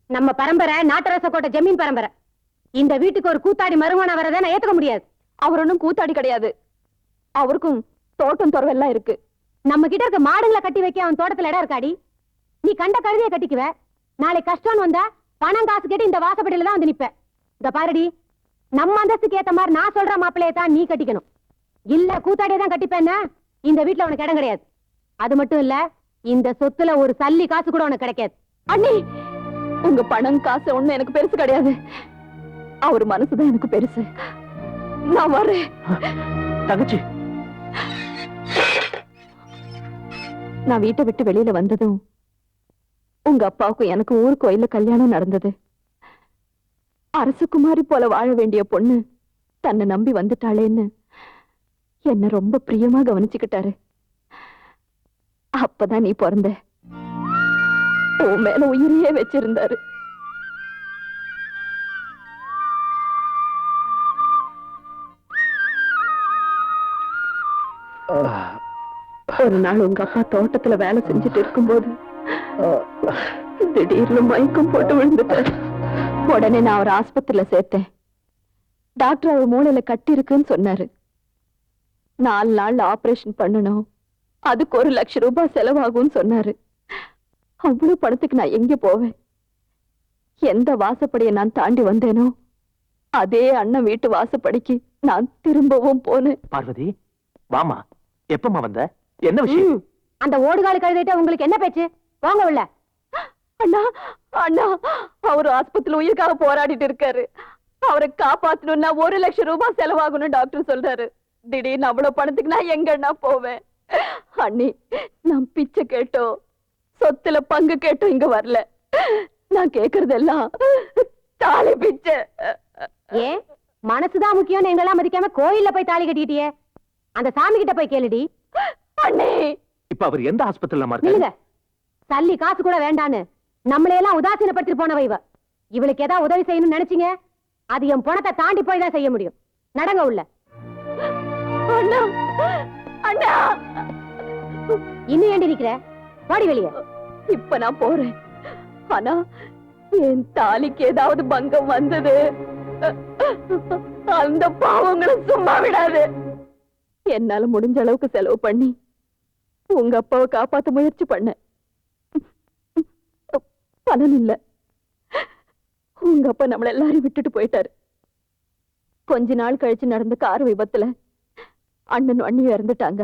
நம்ம பரம்பரை நாட்டரச கோட்டை ஜமீன் பரம்பரை. இந்த வீட்டுக்கு ஒரு கூத்தாடி மருமகனா வரதை நான் ஏத்துக்க முடியாது. அவர் ஒன்னும் கூத்தாடி கிடையாது. அவருக்கும் தோட்டம் துறவெல்லாம் இருக்கு. நம்ம கிட்ட இருக்க மாடுகளை கட்டி வைக்க அவன் தோட்டத்துல இடம் இருக்காடி. நீ கண்ட கழுதையை கட்டிக்குவ. நாளை கஷ்டம் வந்தா பணம் காசு கேட்டு இந்த வாசப்படியில தான் வந்து நிப்ப. இந்த பாருடி, நம்ம அந்தஸ்துக்கு ஏத்த மாதிரி நான் சொல்ற மாப்பிள்ளையை தான் நீ கட்டிக்கணும். இல்ல கூத்தாடியை தான் கட்டிப்பேன்னா இந்த வீட்டுல உனக்கு இடம் கிடையாது. அது மட்டும் இல்ல, இந்த சொத்துல ஒரு சல்லி காசு கூட உனக்கு கிடைக்காது. அண்ணி, உங்க பணம் காசு ஒண்ணு எனக்கு பெருசு கிடையாது. அவர் மனசுதான் எனக்கு பெருசு. நான் வரேன். தங்கச்சி, நான் வீட்டை விட்டு வெளியில வந்ததும் உங்க அப்பாவுக்கும் எனக்கு ஊர் கோயில்ல கல்யாணம் நடந்தது. அரசகுமாரி போல வாழ வேண்டிய பொண்ணு தன்னை நம்பி வந்துட்டாளேன்னு என்ன ரொம்ப பிரியமா கவனிச்சுக்கிட்டாரு. அப்பதான் நீ பிறந்த. உன் மேல உயிரையே வச்சிருந்தாரு. ஒரு நாள் உங்க அப்பா தோட்டத்துல வேலை செஞ்சுட்டு இருக்கும்போது திடீர்னு மயக்கம் போட்டு விழுந்துட்டாரு. உடனே நான் அவர் ஆஸ்பத்திரியில சேர்த்தேன். டாக்டர் அவர் மூளையில கட்டி இருக்குன்னு சொன்னாரு. 4 நாள் ஆபரேஷன் பண்ணணும், அதுக்கு 1 லட்சம் ரூபாய் செலவாகும்னு சொன்னாரு. அவ்வளவு பணத்துக்கு நான் எங்க போவேன்? எந்த வாசப்படியை நான் தாண்டி வந்தேனோ அதே அண்ணன் வீட்டு வாசப்படிக்கு நான் திரும்பவும் போனேன். பார்வதி, வாமா. எப்பமா வந்த? என்ன விஷயம்? அந்த ஓடுகாலு கழுதைட்ட உங்களுக்கு என்ன பேச்சு? வாங்க உள்ள. அண்ணா, அண்ணா, அவரு ஆஸ்பத்திரியில உயிருக்காக போராடிட்டு இருக்காரு. அவரை காப்பாத்தணும்னா 1 லட்சம் ரூபாய் செலவாகணும் டாக்டர் சொல்றாரு. திடீர்னு அவ்வளவு பணத்துக்கு நான் எங்கண்ணா போவேன்? அண்ணி, நான் பிச்சை கேட்டோ சொத்துல பங்கு கேட்டோ இங்க வரல. நான் கேக்குறதெல்லாம் தாலி பிச்சை. ஏன் மனசுதான் முக்கியம் எங்கெல்லாம் மதிக்காம கோயில்ல போய் தாலி கட்டிட்டியே? அந்த சாமி கிட்ட போய் கேளுடி. அண்ணே, இப்ப அவர் எந்த ஆஸ்பத்திரியில இல்லங்க, சல்லி காசு கூட வேண்டான்னு நம்மளையெல்லாம் உதாசீனப்படுத்திட்டு போனவ இவ. இவளுக்கு ஏதாவது உதவி செய்யணும்னு நினைச்சீங்க, அது என் பணத்தை தாண்டி போய் தான் செய்ய முடியும். நடங்க உள்ள. அண்ணா, அண்ணா, இன்னும் ஏண்டி நிக்கிற? பாடி வெளியே. இப்ப நான் போறேன். ஆனா என் தாலிக்கு ஏதாவது பங்கம் வந்தது, அந்த பாவங்களை சும்மா விடாது. என்னால முடிஞ்ச அளவுக்கு செலவு பண்ணி உங்க அப்பாவை காப்பாத்த முயற்சி பண்ண. பலன் இல்ல. உங்க அப்பா நம்மள எல்லாரையும் விட்டுட்டு போயிட்டாரு. கொஞ்ச நாள் கழிச்சு நடந்த கார் விபத்துல அண்ணன் அண்ணியும் இறந்துட்டாங்க.